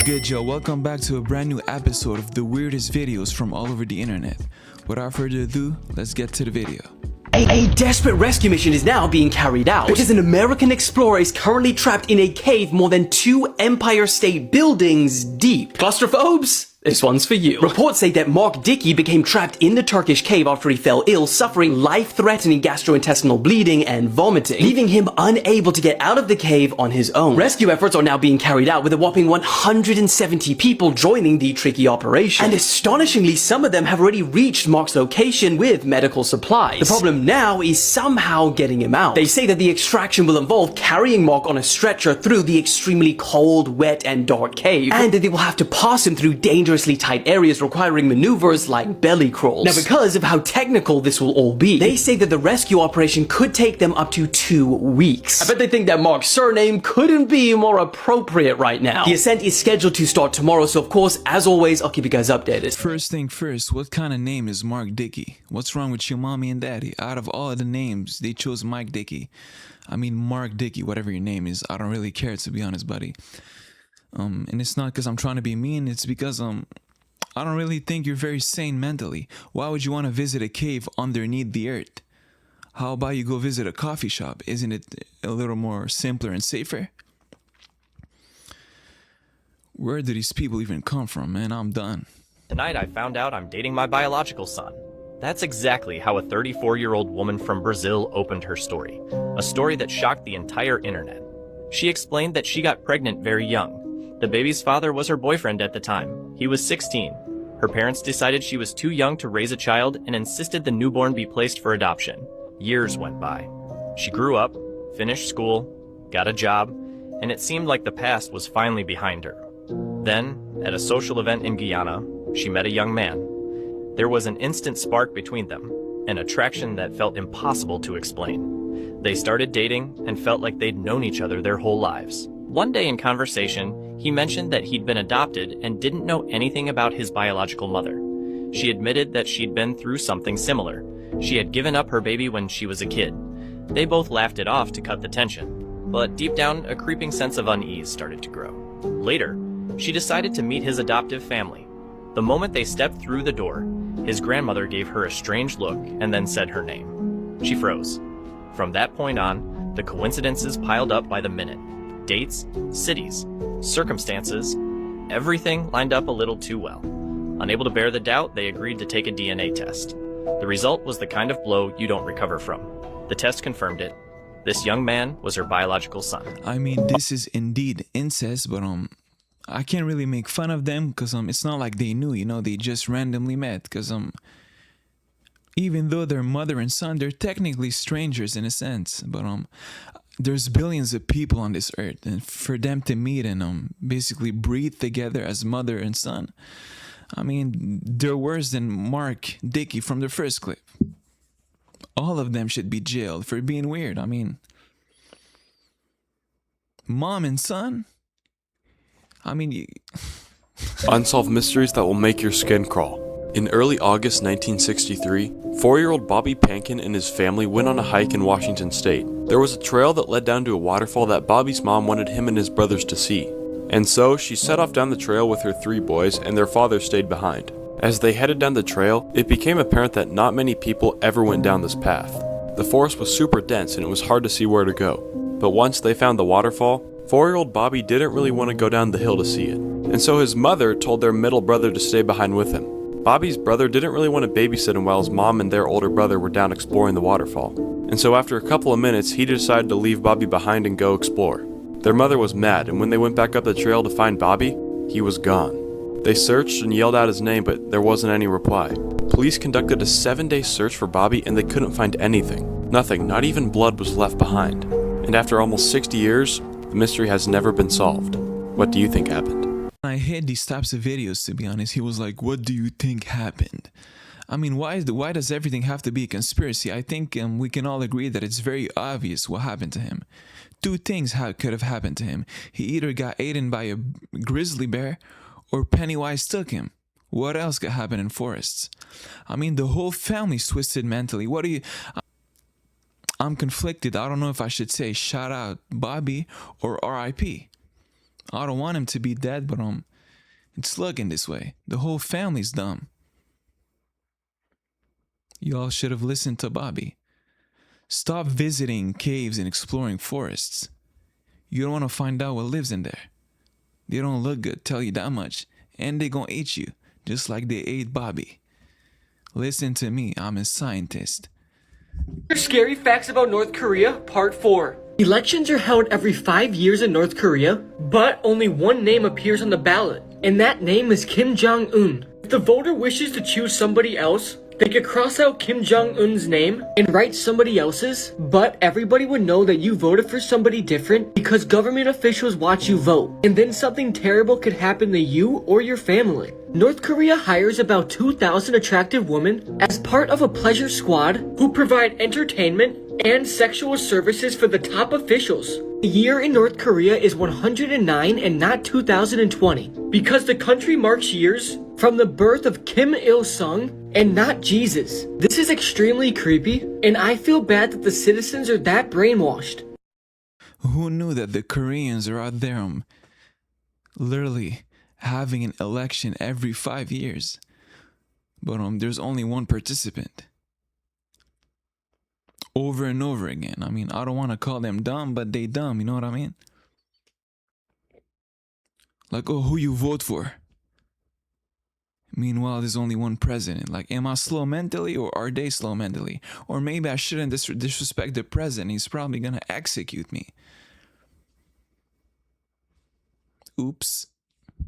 What's good, y'all? Welcome back to a brand new episode of the weirdest videos from all over the internet. Without further ado, let's get to the video. A desperate rescue mission is now being carried out because an American explorer is currently trapped in a cave more than 2 Empire State Buildings deep. Claustrophobes? This one's for you. Reports say that Mark Dickey became trapped in the Turkish cave after he fell ill, suffering life-threatening gastrointestinal bleeding and vomiting, leaving him unable to get out of the cave on his own. Rescue efforts are now being carried out with a whopping 170 people joining the tricky operation. And astonishingly, some of them have already reached Mark's location with medical supplies. The problem now is somehow getting him out. They say that the extraction will involve carrying Mark on a stretcher through the extremely cold, wet, and dark cave, and that they will have to pass him through dangerously tight areas requiring maneuvers like belly crawls. Now, because of how technical this will all be, they say that the rescue operation could take them up to 2 weeks. I bet they think that Mark's surname couldn't be more appropriate right now. The ascent is scheduled to start tomorrow, so of course, as always, I'll keep you guys updated. First thing first, what kind of name is Mark Dickey? What's wrong with your mommy and daddy? Out of all the names, they chose Mike Dickey. I mean, Mark Dickey, whatever your name is. I don't really care, to be honest, buddy. And it's not because I'm trying to be mean, it's because I don't really think you're very sane mentally. Why would you want to visit a cave underneath the earth? How about you go visit a coffee shop? Isn't it a little more simpler and safer? Where do these people even come from, man? I'm done. Tonight I found out I'm dating my biological son. That's exactly how a 34-year-old woman from Brazil opened her story. A story that shocked the entire internet. She explained that she got pregnant very young. The baby's father was her boyfriend at the time. He was 16. Her parents decided she was too young to raise a child and insisted the newborn be placed for adoption. Years went by. She grew up, finished school, got a job, and it seemed like the past was finally behind her. Then, at a social event in Guyana, she met a young man. There was an instant spark between them, an attraction that felt impossible to explain. They started dating and felt like they'd known each other their whole lives. One day in conversation, he mentioned that he'd been adopted and didn't know anything about his biological mother. She admitted that she'd been through something similar. She had given up her baby when she was a kid. They both laughed it off to cut the tension, but deep down, a creeping sense of unease started to grow. Later, she decided to meet his adoptive family. The moment they stepped through the door, his grandmother gave her a strange look and then said her name. She froze. From that point on, the coincidences piled up by the minute. Dates, cities, circumstances, everything lined up a little too well. Unable to bear the doubt, they agreed to take a DNA test. The result was the kind of blow you don't recover from. The test confirmed it. This young man was her biological son. I mean, this is indeed incest, but I can't really make fun of them because it's not like they knew, they just randomly met. Because even though they're mother and son, they're technically strangers in a sense. But there's billions of people on this earth, and for them to meet and basically breathe together as mother and son, I mean, they're worse than Mark Dickey from the first clip. All of them should be jailed for being weird. I mean, mom and son? I mean, Unsolved mysteries that will make your skin crawl. In early August 1963, 4-year-old Bobby Pankin and his family went on a hike in Washington State. There was a trail that led down to a waterfall that Bobby's mom wanted him and his brothers to see. And so, she set off down the trail with her 3 boys, and their father stayed behind. As they headed down the trail, it became apparent that not many people ever went down this path. The forest was super dense and it was hard to see where to go. But once they found the waterfall, 4-year-old Bobby didn't really want to go down the hill to see it. And so his mother told their middle brother to stay behind with him. Bobby's brother didn't really want to babysit him while his mom and their older brother were down exploring the waterfall. And so after a couple of minutes, he decided to leave Bobby behind and go explore. Their mother was mad, and when they went back up the trail to find Bobby, he was gone. They searched and yelled out his name, but there wasn't any reply. Police conducted a 7-day search for Bobby and they couldn't find anything. Nothing, not even blood, was left behind. And after almost 60 years, the mystery has never been solved. What do you think happened? I hate these types of videos, to be honest. He was like, what do you think happened? I mean, why does everything have to be a conspiracy? I think we can all agree that it's very obvious what happened to him. 2 things could have happened to him. He either got eaten by a grizzly bear or Pennywise took him. What else could happen in forests? I mean, the whole family's twisted mentally. I'm conflicted. I don't know if I should say shout out Bobby or RIP. I don't want him to be dead, but it's looking this way. The whole family's dumb. Y'all should have listened to Bobby. Stop visiting caves and exploring forests. You don't want to find out what lives in there. They don't look good, tell you that much. And they gonna eat you, just like they ate Bobby. Listen to me, I'm a scientist. Scary Facts About North Korea, Part 4. Elections are held every 5 years in North Korea, but only one name appears on the ballot, and that name is Kim Jong-un. If the voter wishes to choose somebody else, they could cross out Kim Jong-un's name and write somebody else's, but everybody would know that you voted for somebody different because government officials watch you vote, and then something terrible could happen to you or your family. North Korea hires about 2,000 attractive women as part of a pleasure squad who provide entertainment and sexual services for the top officials. The year in North Korea is 109 and not 2020 because the country marks years from the birth of Kim Il-sung and not Jesus. This is extremely creepy, and I feel bad that the citizens are that brainwashed. Who knew that the Koreans are out there literally having an election every 5 years? But there's only one participant. Over and over again. I mean, I don't want to call them dumb, but they dumb, you know what I mean? Like, oh, who you vote for? Meanwhile, there's only one president. Like, am I slow mentally or are they slow mentally? Or maybe I shouldn't disrespect the president. He's probably gonna execute me. Oops.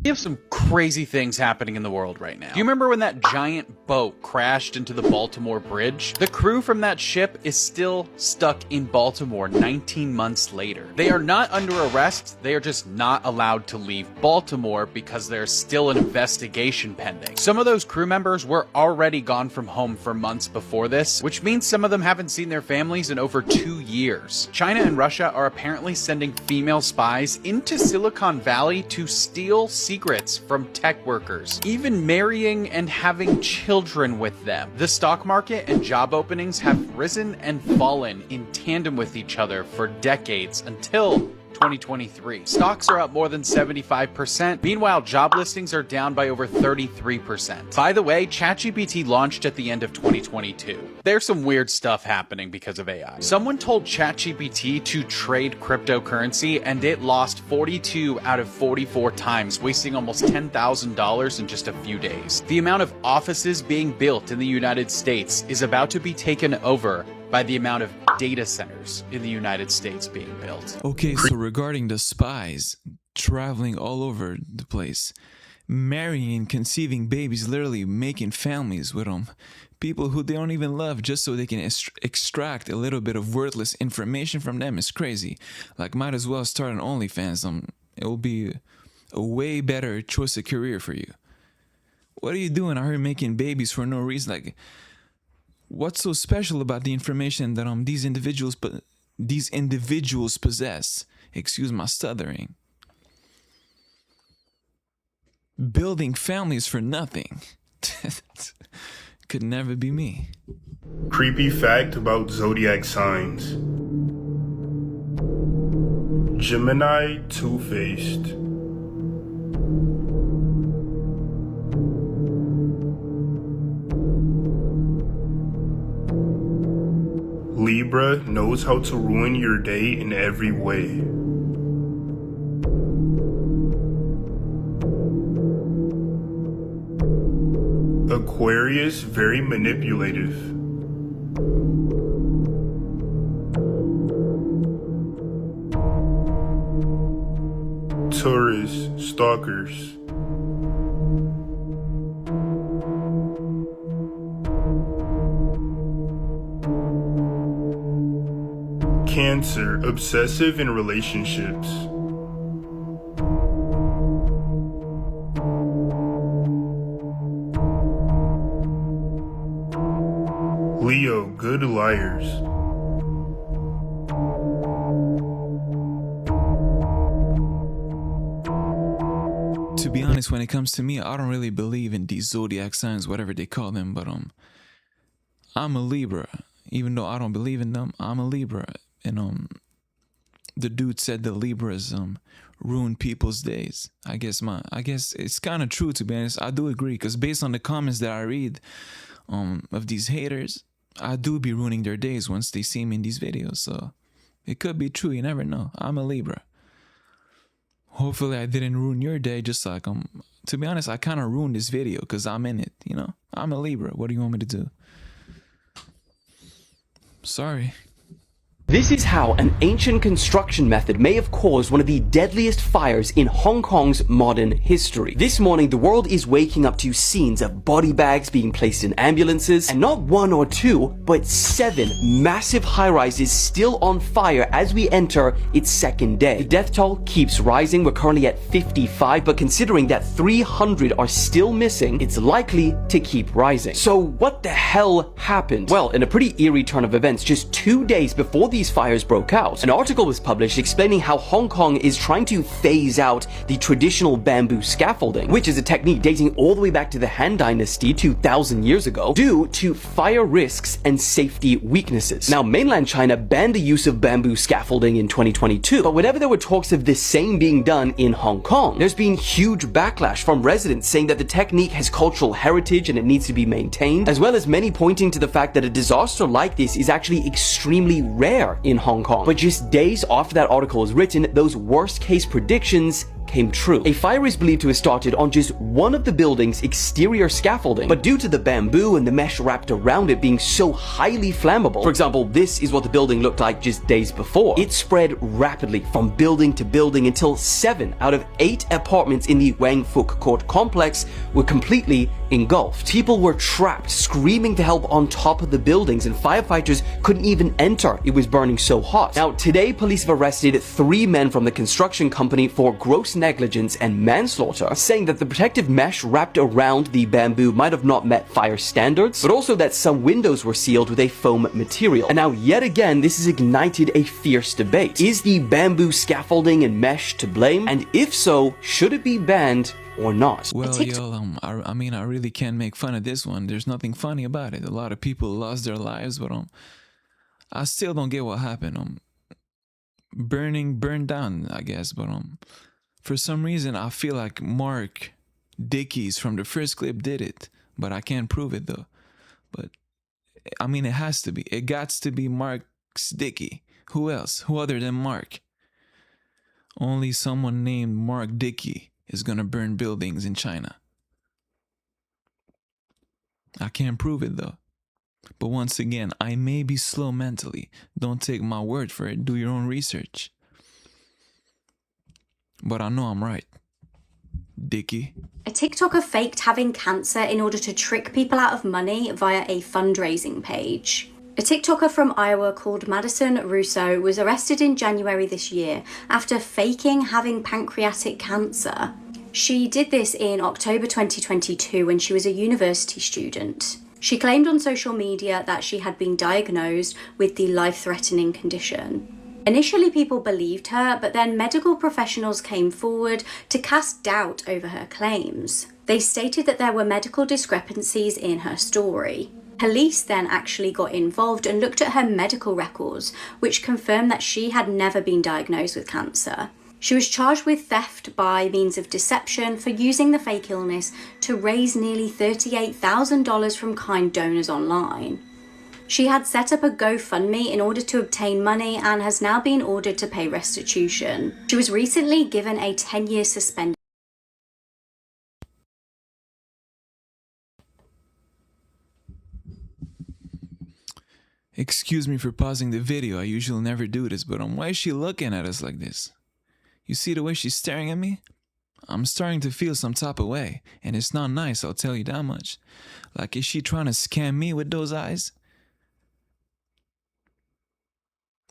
We have some crazy things happening in the world right now. Do you remember when that giant boat crashed into the Baltimore Bridge? The crew from that ship is still stuck in Baltimore 19 months later. They are not under arrest, they are just not allowed to leave Baltimore because there's still an investigation pending. Some of those crew members were already gone from home for months before this, which means some of them haven't seen their families in over 2 years. China and Russia are apparently sending female spies into Silicon Valley to steal secrets from tech workers, even marrying and having children with them. The stock market and job openings have risen and fallen in tandem with each other for decades until 2023. Stocks are up more than 75%. Meanwhile, job listings are down by over 33%. By the way, ChatGPT launched at the end of 2022. There's some weird stuff happening because of AI. Someone told ChatGPT to trade cryptocurrency and it lost 42 out of 44 times, wasting almost $10,000 in just a few days. The amount of offices being built in the United States is about to be taken over by the amount of data centers in the United States being built. Okay, so regarding the spies traveling all over the place, marrying and conceiving babies, literally making families with them, people who they don't even love just so they can extract a little bit of worthless information from them is crazy. Like, might as well start an OnlyFans. It will be a way better choice of career for you. What are you doing out here making babies for no reason? Like, what's so special about the information that these individuals possess? Excuse my stuttering. Building families for nothing. Could never be me. Creepy fact about zodiac signs. Gemini, two-faced. Libra knows how to ruin your day in every way. Aquarius, very manipulative. Taurus, stalkers. Cancer, obsessive in relationships. Leo, good liars. To be honest, when it comes to me, I don't really believe in these zodiac signs, whatever they call them, but I'm a Libra. Even though I don't believe in them, I'm a Libra. And the dude said the Libras ruin people's days. I guess it's kind of true, to be honest. I do agree, because based on the comments that I read of these haters, I do be ruining their days once they see me in these videos. So it could be true. You never know. I'm a Libra. Hopefully I didn't ruin your day. Just like to be honest, I kind of ruined this video because I'm in it. You know, I'm a Libra. What do you want me to do? Sorry. This is how an ancient construction method may have caused one of the deadliest fires in Hong Kong's modern history. This morning, the world is waking up to scenes of body bags being placed in ambulances, and not one or two, but 7 massive high-rises still on fire as we enter its second day. The death toll keeps rising. We're currently at 55, but considering that 300 are still missing, it's likely to keep rising. So what the hell happened? Well, in a pretty eerie turn of events, just 2 days before these fires broke out, an article was published explaining how Hong Kong is trying to phase out the traditional bamboo scaffolding, which is a technique dating all the way back to the Han Dynasty 2,000 years ago, due to fire risks and safety weaknesses. Now, mainland China banned the use of bamboo scaffolding in 2022, but whenever there were talks of the same being done in Hong Kong, there's been huge backlash from residents saying that the technique has cultural heritage and it needs to be maintained, as well as many pointing to the fact that a disaster like this is actually extremely rare in Hong Kong. But just days after that article was written, those worst case predictions came true. A fire is believed to have started on just one of the building's exterior scaffolding, but due to the bamboo and the mesh wrapped around it being so highly flammable, for example, this is what the building looked like just days before, it spread rapidly from building to building until 7 out of 8 apartments in the Wang Fuk Court complex were completely engulfed. People were trapped, screaming for help on top of the buildings, and firefighters couldn't even enter. It was burning so hot. Now, today, police have arrested 3 men from the construction company for gross negligence and manslaughter, saying that the protective mesh wrapped around the bamboo might have not met fire standards, but also that some windows were sealed with a foam material. And now, yet again, this has ignited a fierce debate. Is the bamboo scaffolding and mesh to blame? And if so, should it be banned or not? Well, yo, I mean, I really can't make fun of this one. There's nothing funny about it. A lot of people lost their lives, but I still don't get what happened. Burned down, I guess, but for some reason I feel like Mark Dickies from the first clip did it, but I can't prove it though. But I mean, it has to be. It gots to be Mark's Dickey. Who else? Who other than Mark? Only someone named Mark Dickey is gonna burn buildings in China. I can't prove it though. But once again, I may be slow mentally. Don't take my word for it. Do your own research. But I know I'm right. Dickie. A TikToker faked having cancer in order to trick people out of money via a fundraising page. A TikToker from Iowa called Madison Russo was arrested in January this year after faking having pancreatic cancer. She did this in October 2022 when she was a university student. She claimed on social media that she had been diagnosed with the life-threatening condition. Initially, people believed her, but then medical professionals came forward to cast doubt over her claims. They stated that there were medical discrepancies in her story. Police then actually got involved and looked at her medical records, which confirmed that she had never been diagnosed with cancer. She was charged with theft by means of deception for using the fake illness to raise nearly $38,000 from kind donors online. She had set up a GoFundMe in order to obtain money and has now been ordered to pay restitution. She was recently given a 10-year suspension. Excuse me for pausing the video. I usually never do this, but why is she looking at us like this? You see the way she's staring at me? I'm starting to feel some type of way, and it's not nice, I'll tell you that much. Like, is she trying to scam me with those eyes?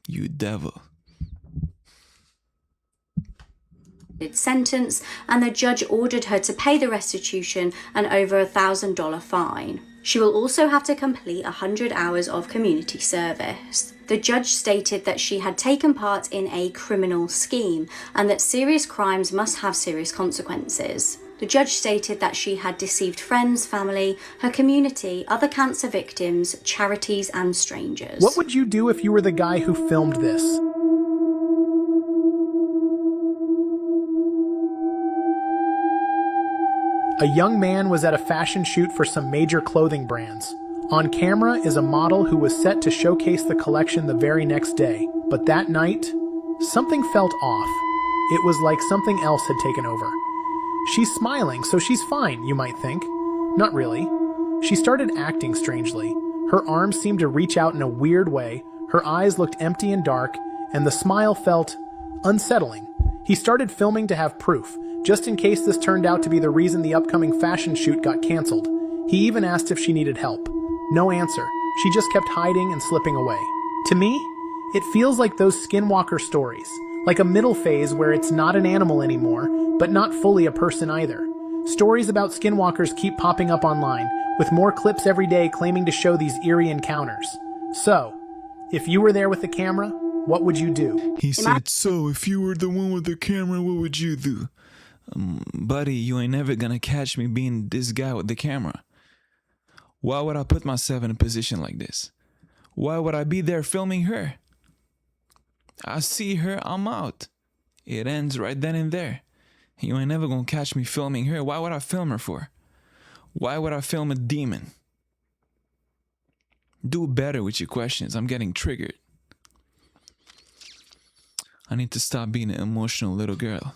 You devil. Sentence, and the judge ordered her to pay the restitution and over $1,000 fine. She will also have to complete 100 hours of community service. The judge stated that she had taken part in a criminal scheme and that serious crimes must have serious consequences. The judge stated that she had deceived friends, family, her community, other cancer victims, charities, and strangers. What would you do if you were the guy who filmed this? A young man was at a fashion shoot for some major clothing brands. On camera is a model who was set to showcase the collection the very next day. But that night, something felt off. It was like something else had taken over. She's smiling, so she's fine, you might think. Not really. She started acting strangely. Her arms seemed to reach out in a weird way, her eyes looked empty and dark, and the smile felt unsettling. He started filming to have proof, just in case this turned out to be the reason the upcoming fashion shoot got canceled. He even asked if she needed help. No answer. She just kept hiding and slipping away. To me, it feels like those skinwalker stories, like a middle phase where it's not an animal anymore, but not fully a person either. Stories about skinwalkers keep popping up online, with more clips every day claiming to show these eerie encounters. So, if you were there with the camera, what would you do? He said, so if you were the one with the camera, what would you do? Buddy, you ain't never gonna catch me being this guy with the camera. Why would I put myself in a position like this? Why would I be there filming her? I see her, I'm out. It ends right then and there. You ain't never gonna catch me filming her. Why would I film her for? Why would I film a demon? Do better with your questions. I'm getting triggered. I need to stop being an emotional little girl.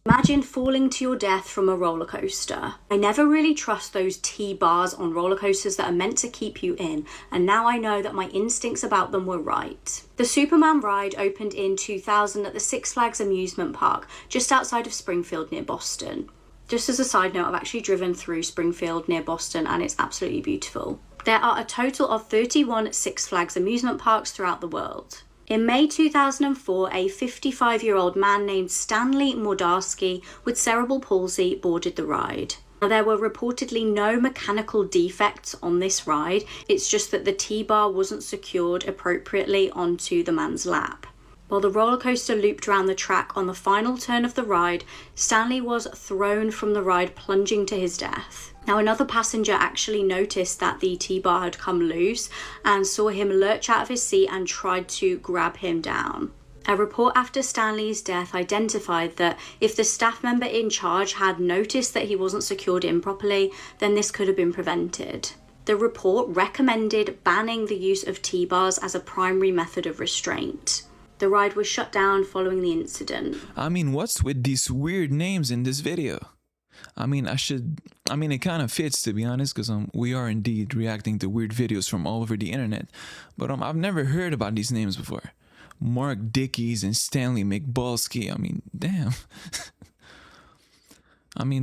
Imagine falling to your death from a roller coaster. I never really trust those T-bars on roller coasters that are meant to keep you in, and now I know that my instincts about them were right. The Superman ride opened in 2000 at the Six Flags Amusement Park, just outside of Springfield near Boston. Just as a side note, I've actually driven through Springfield near Boston and it's absolutely beautiful. There are a total of 31 Six Flags amusement parks throughout the world. In May 2004, a 55-year-old man named Stanley Mordarski with cerebral palsy boarded the ride. Now, there were reportedly no mechanical defects on this ride, it's just that the T-bar wasn't secured appropriately onto the man's lap. While the roller coaster looped around the track on the final turn of the ride, Stanley was thrown from the ride, plunging to his death. Now, another passenger actually noticed that the T-bar had come loose and saw him lurch out of his seat and tried to grab him down. A report after Stanley's death identified that if the staff member in charge had noticed that he wasn't secured in properly, then this could have been prevented. The report recommended banning the use of T-bars as a primary method of restraint. The ride was shut down following the incident. I mean, what's with these weird names in this video? It kind of fits, to be honest, because we are indeed reacting to weird videos from all over the internet. But I've never heard about these names before. Mark Dickies and Stanley McBalski. Damn.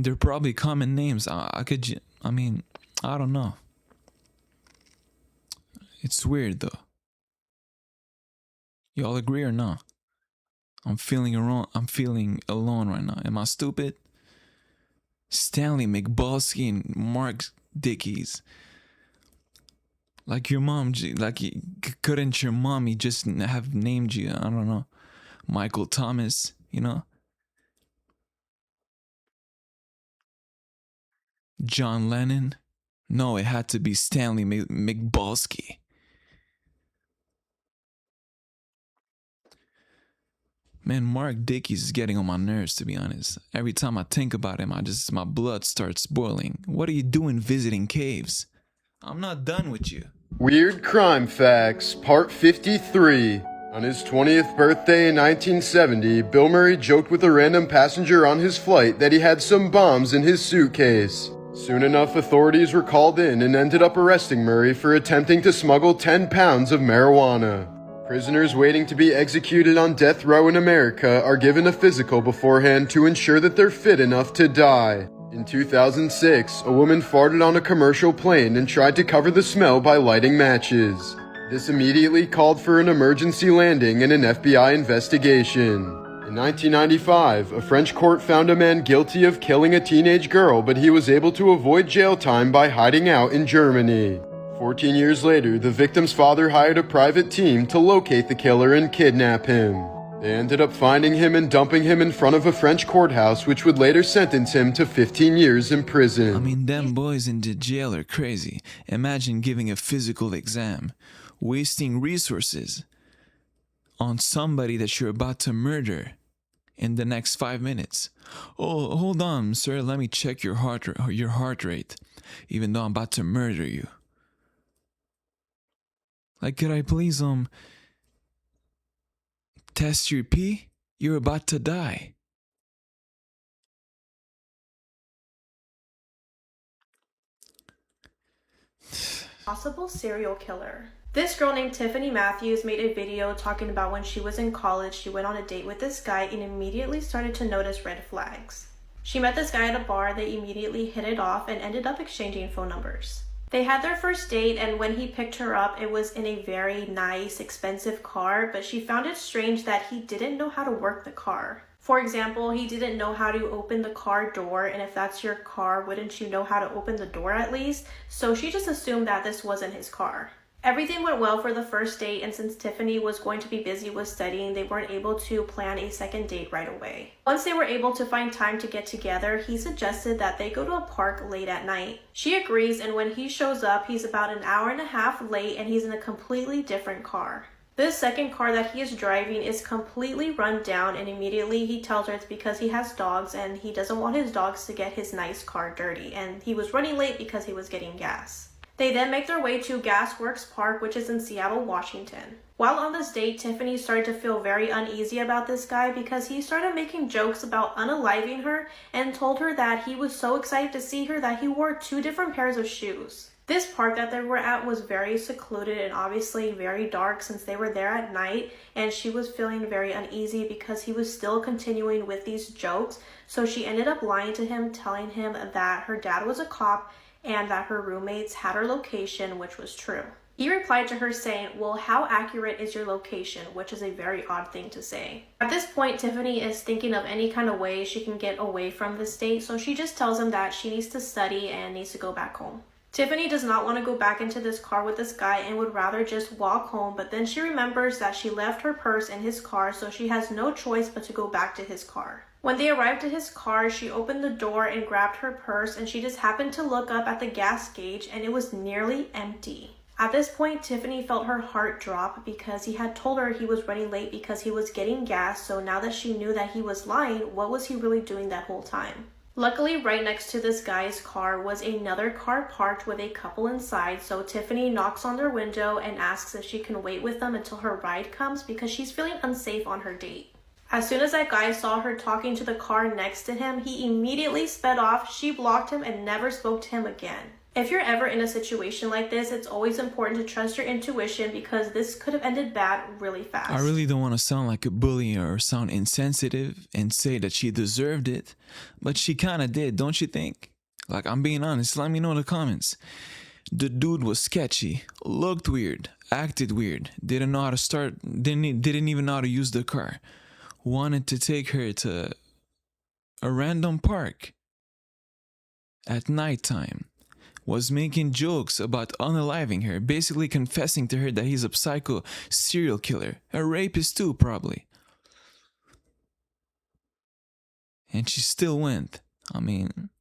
They're probably common names. I don't know. It's weird, though. Y'all agree or not? I'm feeling alone right now. Am I stupid? Stanley McBalski and Mark Dickies. Like your mom, couldn't your mommy just have named you, I don't know, Michael Thomas, you know? John Lennon? No, it had to be Stanley McBalski. Man, Mark Dickies is getting on my nerves, to be honest. Every time I think about him, my blood starts boiling. What are you doing visiting caves? I'm not done with you. Weird Crime Facts, Part 53. On his 20th birthday in 1970, Bill Murray joked with a random passenger on his flight that he had some bombs in his suitcase. Soon enough, authorities were called in and ended up arresting Murray for attempting to smuggle 10 pounds of marijuana. Prisoners waiting to be executed on death row in America are given a physical beforehand to ensure that they're fit enough to die. In 2006, a woman farted on a commercial plane and tried to cover the smell by lighting matches. This immediately called for an emergency landing and an FBI investigation. In 1995, a French court found a man guilty of killing a teenage girl, but he was able to avoid jail time by hiding out in Germany. 14 years later, the victim's father hired a private team to locate the killer and kidnap him. They ended up finding him and dumping him in front of a French courthouse, which would later sentence him to 15 years in prison. Them boys in the jail are crazy. Imagine giving a physical exam, wasting resources on somebody that you're about to murder. in the next 5 minutes. Oh, hold on, sir. Let me check your heart rate, even though I'm about to murder you. Like, could I please test your pee? You're about to die. Possible serial killer. This girl named Tiffany Matthews made a video talking about when she was in college, she went on a date with this guy and immediately started to notice red flags. She met this guy at a bar, they immediately hit it off and ended up exchanging phone numbers. They had their first date, and when he picked her up, it was in a very nice, expensive car, but she found it strange that he didn't know how to work the car. For example, he didn't know how to open the car door, and if that's your car, wouldn't you know how to open the door at least? So she just assumed that this wasn't his car. Everything went well for the first date, and since Tiffany was going to be busy with studying, they weren't able to plan a second date right away. Once they were able to find time to get together, he suggested that they go to a park late at night. She agrees, and when he shows up, he's about an hour and a half late and he's in a completely different car. This second car that he is driving is completely run down, and immediately he tells her it's because he has dogs and he doesn't want his dogs to get his nice car dirty, and he was running late because he was getting gas. They then make their way to Gasworks Park, which is in Seattle, Washington. While on this date, Tiffany started to feel very uneasy about this guy because he started making jokes about unaliving her and told her that he was so excited to see her that he wore 2 different pairs of shoes. This park that they were at was very secluded and obviously very dark since they were there at night, and she was feeling very uneasy because he was still continuing with these jokes, so she ended up lying to him, telling him that her dad was a cop and that her roommates had her location, which was true. He replied to her saying, well, how accurate is your location? Which is a very odd thing to say. At this point, Tiffany is thinking of any kind of way she can get away from this date, so she just tells him that she needs to study and needs to go back home. Tiffany does not want to go back into this car with this guy and would rather just walk home, but then she remembers that she left her purse in his car, so she has no choice but to go back to his car. When they arrived at his car, she opened the door and grabbed her purse, and she just happened to look up at the gas gauge and it was nearly empty. At this point, Tiffany felt her heart drop because he had told her he was running late because he was getting gas, so now that she knew that he was lying, what was he really doing that whole time? Luckily, right next to this guy's car was another car parked with a couple inside, so Tiffany knocks on their window and asks if she can wait with them until her ride comes because she's feeling unsafe on her date. As soon as that guy saw her talking to the car next to him, he immediately sped off, she blocked him, and never spoke to him again. If you're ever in a situation like this, it's always important to trust your intuition because this could have ended bad really fast. I really don't want to sound like a bully or sound insensitive and say that she deserved it, but she kind of did, don't you think? Like, I'm being honest, let me know in the comments. The dude was sketchy, looked weird, acted weird, didn't know how to start, didn't even know how to use the car. Wanted to take her to a random park at nighttime. Was making jokes about unaliving her, basically confessing to her that he's a psycho serial killer, a rapist too, probably. And she still went. I mean,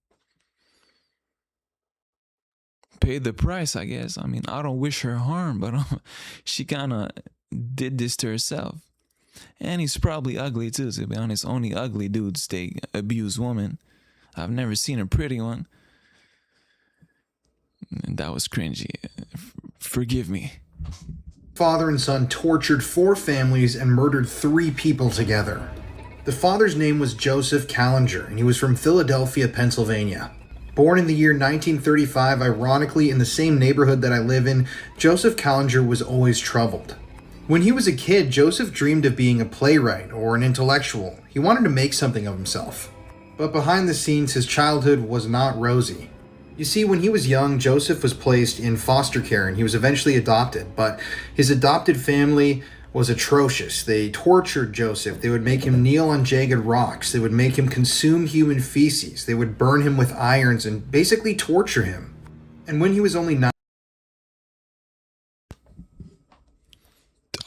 paid the price, I guess. I mean, I don't wish her harm, but she kind of did this to herself. And he's probably ugly too, to be honest. Only ugly dudes, they abuse women. I've never seen a pretty one. That was cringy. Forgive me. Father and son tortured 4 families and murdered 3 people together. The father's name was Joseph Callinger, and he was from Philadelphia, Pennsylvania. Born in the year 1935, ironically in the same neighborhood that I live in, Joseph Callinger was always troubled. When he was a kid, Joseph dreamed of being a playwright or an intellectual. He wanted to make something of himself. But behind the scenes, his childhood was not rosy. You see, when he was young, Joseph was placed in foster care and he was eventually adopted, but his adopted family was atrocious. They tortured Joseph. They would make him kneel on jagged rocks. They would make him consume human feces. They would burn him with irons and basically torture him. And when he was only 9,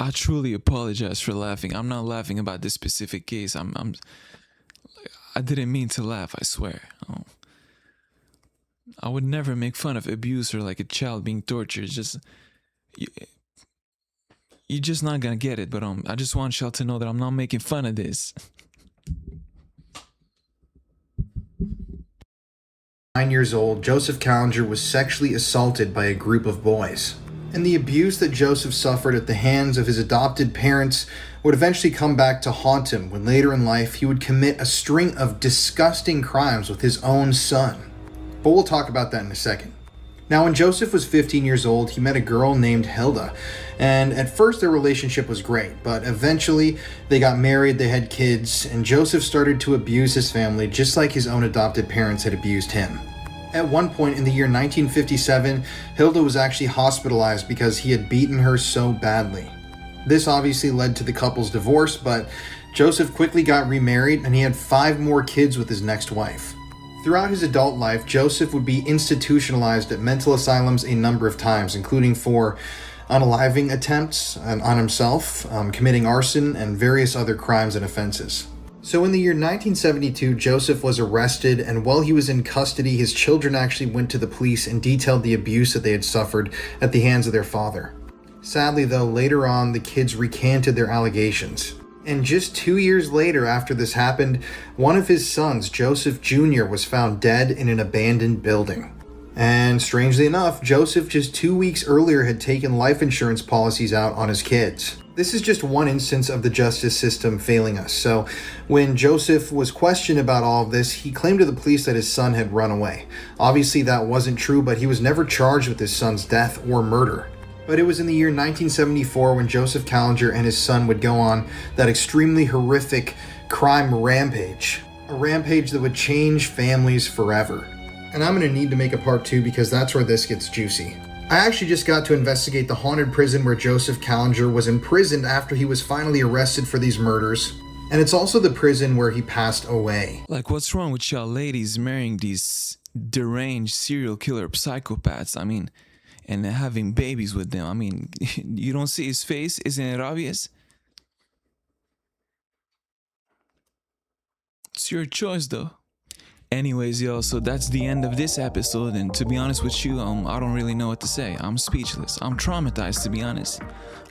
I truly apologize for laughing. I'm not laughing about this specific case. I didn't mean to laugh, I swear. Oh. I would never make fun of abuse or like a child being tortured. It's just you're just not gonna get it. But I just want y'all to know that I'm not making fun of this. 9 years old, Joseph Callinger was sexually assaulted by a group of boys. And the abuse that Joseph suffered at the hands of his adopted parents would eventually come back to haunt him when later in life he would commit a string of disgusting crimes with his own son. But we'll talk about that in a second. Now, when Joseph was 15 years old, he met a girl named Hilda, and at first their relationship was great, but eventually they got married, they had kids, and Joseph started to abuse his family just like his own adopted parents had abused him. At one point in the year 1957, Hilda was actually hospitalized because he had beaten her so badly. This obviously led to the couple's divorce, but Joseph quickly got remarried and he had 5 more kids with his next wife. Throughout his adult life, Joseph would be institutionalized at mental asylums a number of times, including for unaliving attempts on himself, committing arson, and various other crimes and offenses. So in the year 1972, Joseph was arrested, and while he was in custody, his children actually went to the police and detailed the abuse that they had suffered at the hands of their father. Sadly, though, later on, the kids recanted their allegations. And just 2 years later after this happened, one of his sons, Joseph Jr., was found dead in an abandoned building. And strangely enough, Joseph just 2 weeks earlier had taken life insurance policies out on his kids. This is just one instance of the justice system failing us. So when Joseph was questioned about all of this, he claimed to the police that his son had run away. Obviously that wasn't true, but he was never charged with his son's death or murder. But it was in the year 1974 when Joseph Callinger and his son would go on that extremely horrific crime rampage. A rampage that would change families forever. And I'm going to need to make a part 2 because that's where this gets juicy. I actually just got to investigate the haunted prison where Joseph Callinger was imprisoned after he was finally arrested for these murders. And it's also the prison where he passed away. Like, what's wrong with y'all ladies marrying these deranged serial killer psychopaths? I mean, and having babies with them. I mean, you don't see his face? Isn't it obvious? It's your choice, though. Anyways, y'all, so that's the end of this episode, and to be honest with you, I don't really know what to say. I'm speechless. I'm traumatized, to be honest.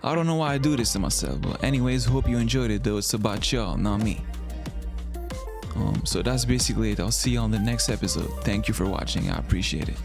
I don't know why I do this to myself, but anyways, hope you enjoyed it, though. It's about y'all, not me. So that's basically it. I'll see you on the next episode. Thank you for watching. I appreciate it.